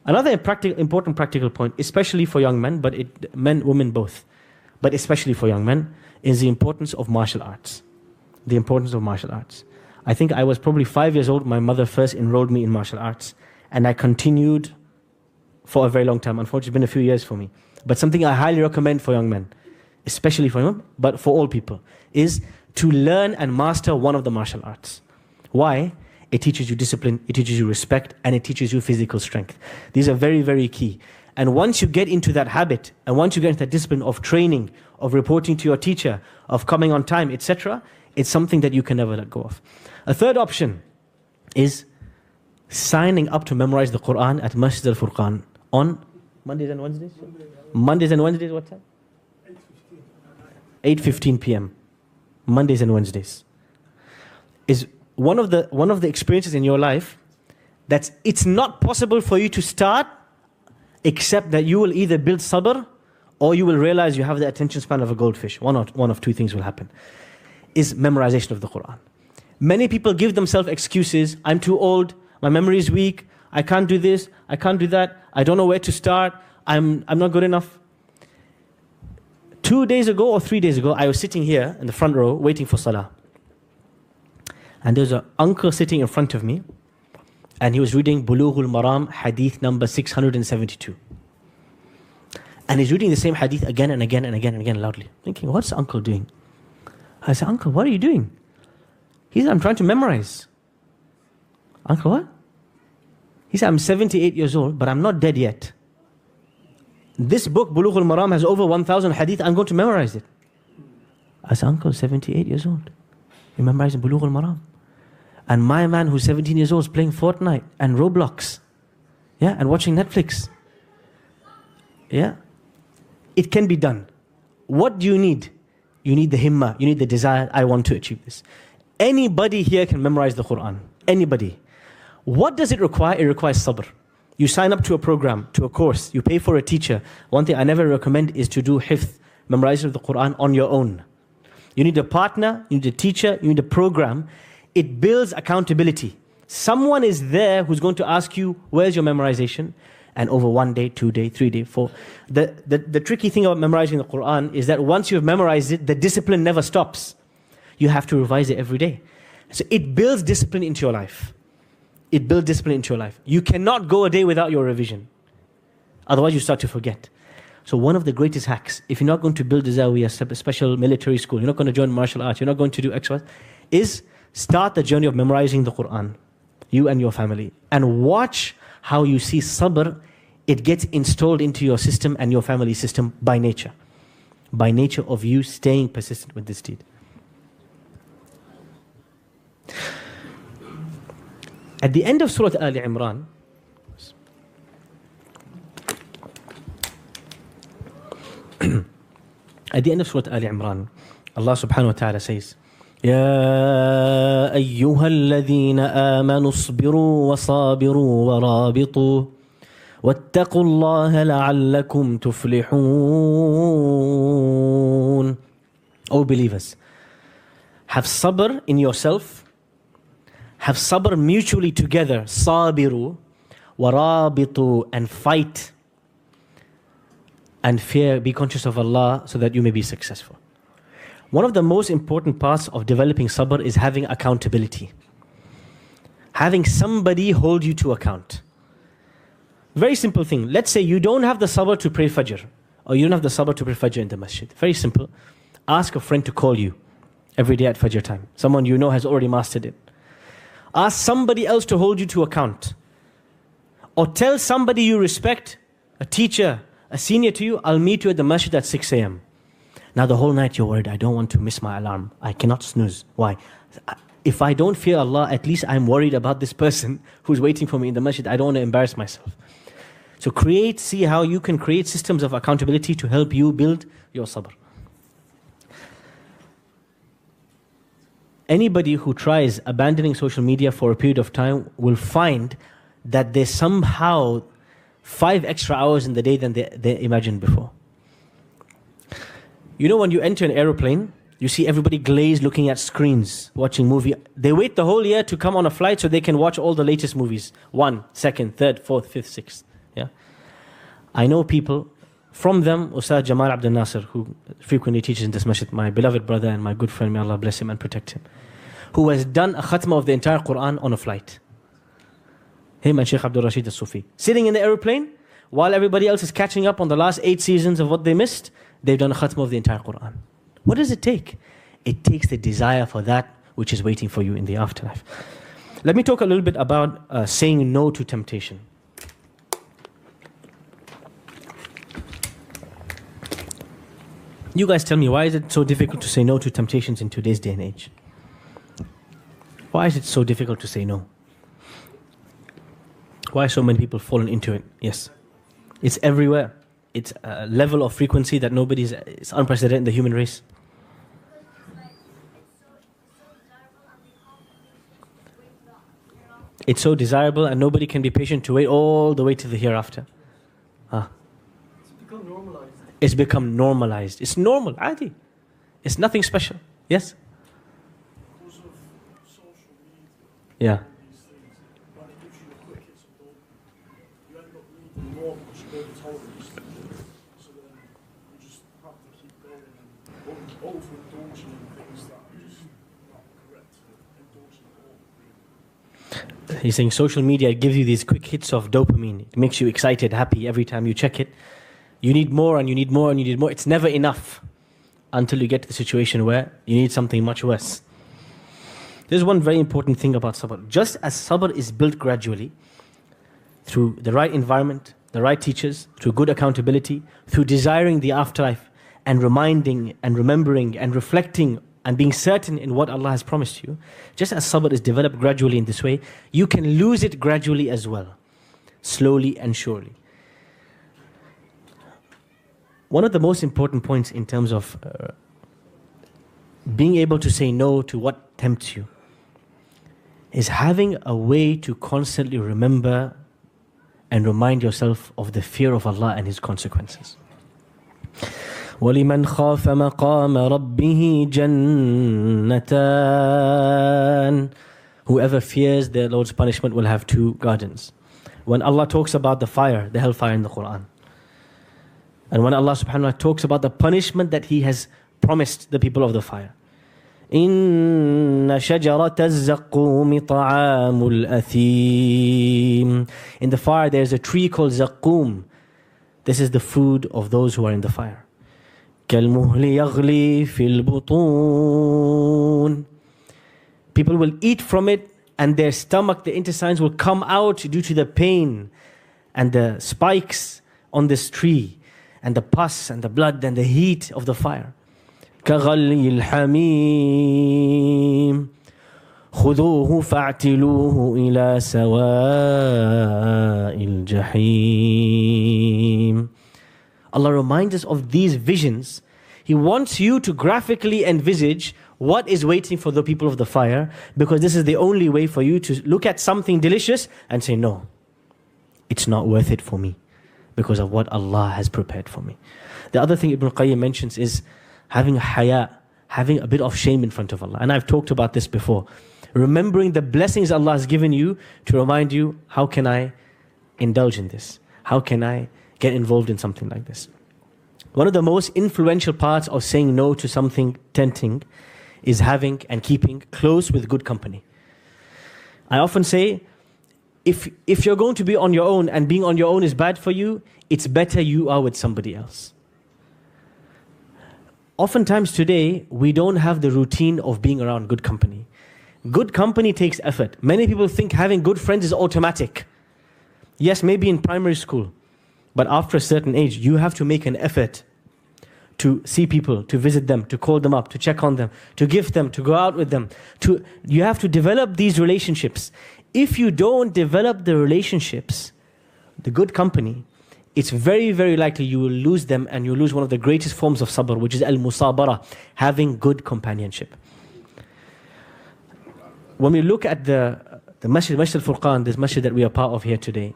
Another important practical point, especially for young men, but men, women both, but especially for young men, is the importance of martial arts. The importance of martial arts. I think I was probably 5 years old, my mother first enrolled me in martial arts, and I continued for a very long time. Unfortunately, it's been a few years for me. But something I highly recommend for young men, especially for young men, but for all people, is to learn and master one of the martial arts. Why? It teaches you discipline, it teaches you respect, and it teaches you physical strength. These are very, very key. And once you get into that habit, and once you get into that discipline of training, of reporting to your teacher, of coming on time, etc., it's something that you can never let go of. A third option is signing up to memorize the Quran at Masjid al-Furqan on Mondays and Wednesdays? Mondays and Wednesdays, what time? 8:15 p.m. Mondays and Wednesdays. Is one of the experiences in your life that it's not possible for you to start except that you will either build sabr or you will realize you have the attention span of a goldfish. One of two things will happen. Is memorization of the Quran. Many people give themselves excuses. I'm too old, my memory is weak, I can't do this, I can't do that, I don't know where to start, I'm not good enough. 2 days ago or 3 days ago, I was sitting here in the front row waiting for Salah. And there's an uncle sitting in front of me, and he was reading Bulughul Maram, hadith number 672. And he's reading the same hadith again and again and again and again loudly. Thinking, what's the uncle doing? I said, uncle, what are you doing? He said, I'm trying to memorize. Uncle, what? He said, I'm 78 years old, but I'm not dead yet. This book, Bulughul Maram, has over 1,000 hadith. I'm going to memorize it. I said, uncle, 78 years old. You're memorizing Bulughul Maram. And my man who's 17 years old is playing Fortnite and Roblox. Yeah, and watching Netflix. Yeah. It can be done. What do you need? You need the himmah. You need the desire. I want to achieve this. Anybody here can memorize the Quran. Anybody. What does it require? It requires sabr. You sign up to a program, to a course, you pay for a teacher. One thing I never recommend is to do hifth, memorization of the Quran on your own. You need a partner, you need a teacher, you need a program. It builds accountability. Someone is there who's going to ask you, where's your memorization? And over 1 day, 2 day, 3 day, 4. The tricky thing about memorizing the Quran is that once you've memorized it, the discipline never stops. You have to revise it every day. So it builds discipline into your life. It builds discipline into your life. You cannot go a day without your revision. Otherwise you start to forget. So one of the greatest hacks, if you're not going to build a zawiyah, a special military school, you're not going to join martial arts, you're not going to do X, Y, is start the journey of memorizing the Quran. You and your family. And watch how you see sabr, it gets installed into your system and your family system by nature. By nature of you staying persistent with this deed. At the end of Surah Ali Imran, at the end of Surah Ali Imran, Allah subhanahu wa ta'ala says, يا أيها الذين آمنوا اصبروا وصابروا ورابطوا واتقوا الله لعلكم تفلحون. O believers, have sabr in yourself, have sabr mutually together, sabiru, warabitu, and fight, and fear, be conscious of Allah so that you may be successful. One of the most important parts of developing sabr is having accountability. Having somebody hold you to account. Very simple thing. Let's say you don't have the sabr to pray Fajr, or you don't have the sabr to pray Fajr in the masjid. Very simple. Ask a friend to call you every day at Fajr time. Someone you know has already mastered it. Ask somebody else to hold you to account. Or tell somebody you respect, a teacher, a senior to you, I'll meet you at the masjid at 6 a.m. Now the whole night you're worried, I don't want to miss my alarm. I cannot snooze. Why? If I don't fear Allah, at least I'm worried about this person who's waiting for me in the masjid. I don't want to embarrass myself. So see how you can create systems of accountability to help you build your sabr. Anybody who tries abandoning social media for a period of time will find that there's somehow 5 extra hours in the day than they imagined before. You know, when you enter an aeroplane, you see everybody glazed looking at screens, watching movie. They wait the whole year to come on a flight so they can watch all the latest movies. 1, 2nd, 3rd, 4th, 5th, 6th. Yeah. I know people, from them, Ustad Jamal Abdel Nasser, who frequently teaches in this masjid, my beloved brother and my good friend, may Allah bless him and protect him, who has done a khatma of the entire Quran on a flight. Him and Sheikh Abdul Rashid al-Sufi. Sitting in the aeroplane, while everybody else is catching up on the last 8 seasons of what they missed, they've done a khatma of the entire Quran. What does it take? It takes the desire for that which is waiting for you in the afterlife. Let me talk a little bit about saying no to temptation. You guys tell me, why is it so difficult to say no to temptations in today's day and age? Why is it so difficult to say no? Why so many people fallen into it? Yes. It's everywhere. It's a level of frequency that it's unprecedented in the human race. It's so desirable and nobody can be patient to wait all the way to the hereafter. It's become normalized. It's become normalized. It's normal, adi. It's nothing special. Yes? Because of social media, Yeah. these things, when it gives you the quick hits of dopamine, you end up needing more because you're over-tolerant. So then you just have to keep going and overindulging in things that are just not correct to indulge in at all, really. He's saying social media gives you these quick hits of dopamine. It makes you excited, happy every time you check it. You need more and you need more and you need more. It's never enough until you get to the situation where you need something much worse. There's one very important thing about sabr. Just as sabr is built gradually through the right environment, the right teachers, through good accountability, through desiring the afterlife and reminding and remembering and reflecting and being certain in what Allah has promised you, just as sabr is developed gradually in this way, you can lose it gradually as well, slowly and surely. One of the most important points in terms of being able to say no to what tempts you is having a way to constantly remember and remind yourself of the fear of Allah and His consequences. وَلِمَنْ خَافَ مَقَامَ رَبِّهِ جَنَّتَانِ. Whoever fears their Lord's punishment will have 2 gardens. When Allah talks about the fire, the hellfire in the Quran, and when Allah subhanahu wa ta'ala talks about the punishment that He has promised the people of the fire, إِنَّ شَجَرَةَ الزَّقُّومِ طَعَامُ الْأَثِيمِ. In the fire there is a tree called Zaqqum. This is the food of those who are in the fire. كَالْمُهْلِ يَغْلِي فِي الْبُطُونِ. People will eat from it and their stomach, the intestines will come out due to the pain and the spikes on this tree and the pus and the blood and the heat of the fire. كَغَلْيِ الْحَمِيمِ خُذُوهُ فَاعْتِلُوهُ إِلَى سَوَاءِ الْجَحِيمِ. Allah reminds us of these visions. He wants you to graphically envisage what is waiting for the people of the fire, because this is the only way for you to look at something delicious and say, no, it's not worth it for me because of what Allah has prepared for me. The other thing Ibn Qayyim mentions is having haya, having a bit of shame in front of Allah. And I've talked about this before. Remembering the blessings Allah has given you to remind you, how can I indulge in this? How can I get involved in something like this? One of the most influential parts of saying no to something tempting is having and keeping close with good company. I often say, if you're going to be on your own and being on your own is bad for you, it's better you are with somebody else. Oftentimes today, we don't have the routine of being around good company. Good company takes effort. Many people think having good friends is automatic. Yes, maybe in primary school, but after a certain age, you have to make an effort to see people, to visit them, to call them up, to check on them, to gift them, to go out with them. You have to develop these relationships. If you don't develop the relationships, the good company, it's very, very likely you will lose them, and you'll lose one of the greatest forms of sabr, which is al-musabara, having good companionship. When we look at the Masjid al-Furqan, this masjid that we are part of here today,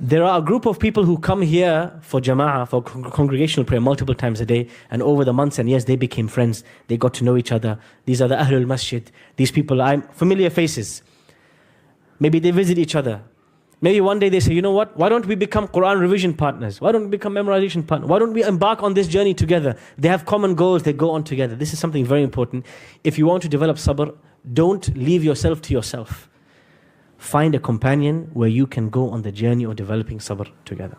there are a group of people who come here for jama'ah, for congregational prayer multiple times a day, and over the months and years they became friends. They got to know each other. These are the Ahlul Masjid. These people are familiar faces. Maybe they visit each other. Maybe one day they say, you know what? Why don't we become Quran revision partners? Why don't we become memorization partners? Why don't we embark on this journey together? They have common goals, they go on together. This is something very important. If you want to develop sabr, don't leave yourself to yourself. Find a companion where you can go on the journey of developing sabr together.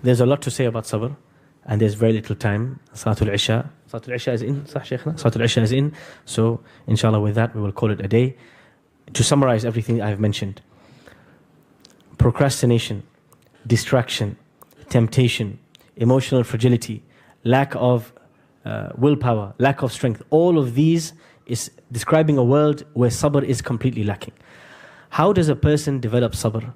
There's a lot to say about sabr, and there's very little time. Salatul Isha. Salatul Isha is in, Sah Shaykhna? Salatul Isha is in. So, inshallah, with that, we will call it a day. To summarize everything I've mentioned: procrastination, distraction, temptation, emotional fragility, lack of willpower, lack of strength. All of these is describing a world where sabr is completely lacking. How does a person develop sabr?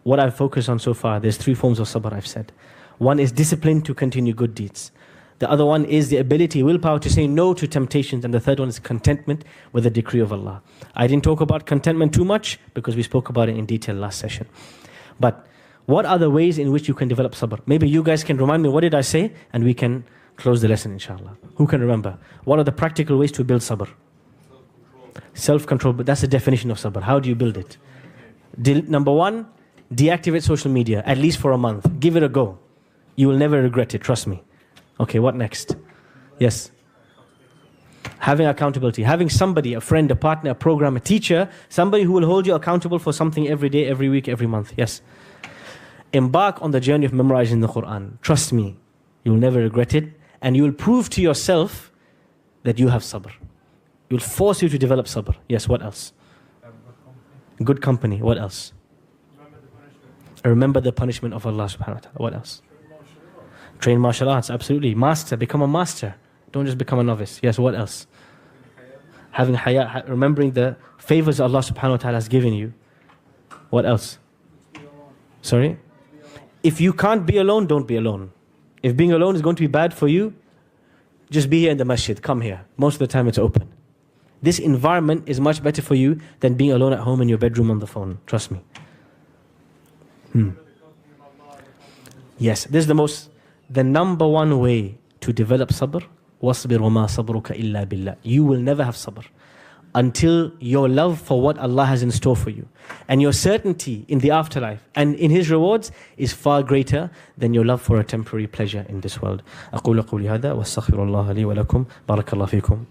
What I've focused on so far, there's 3 forms of sabr I've said. One is discipline to continue good deeds. The other one is the ability, willpower to say no to temptations. And the third one is contentment with the decree of Allah. I didn't talk about contentment too much because we spoke about it in detail last session. But what are the ways in which you can develop sabr? Maybe you guys can remind me, what did I say? And we can close the lesson, inshallah. Who can remember? What are the practical ways to build sabr? Self-control, but that's the definition of sabr. How do you build it? Number 1, deactivate social media, at least for a month. Give it a go. You will never regret it, trust me. Okay, what next? Yes. Having accountability. Having somebody, a friend, a partner, a program, a teacher, somebody who will hold you accountable for something every day, every week, every month. Yes. Embark on the journey of memorizing the Quran. Trust me, you will never regret it. And you will prove to yourself that you have sabr. It will force you to develop sabr. Yes, what else? Good company. What else? Remember the punishment of Allah subhanahu wa ta'ala. What else? Train martial arts, absolutely. Master, become a master. Don't just become a novice. Yes, what else? Having haya, remembering the favors Allah subhanahu wa ta'ala has given you. What else? Sorry? If you can't be alone, don't be alone. If being alone is going to be bad for you, just be here in the masjid. Come here. Most of the time it's open. This environment is much better for you than being alone at home in your bedroom on the phone. Trust me. Yes, this is the number 1 way to develop sabr. وَاصْبِرْ وَمَا صَبْرُكَ إِلَّا بِاللَّهِ. You will never have sabr until your love for what Allah has in store for you and your certainty in the afterlife and in His rewards is far greater than your love for a temporary pleasure in this world. أقول قولي هذا وأستغفر الله لي ولكم. بارك الله فيكم.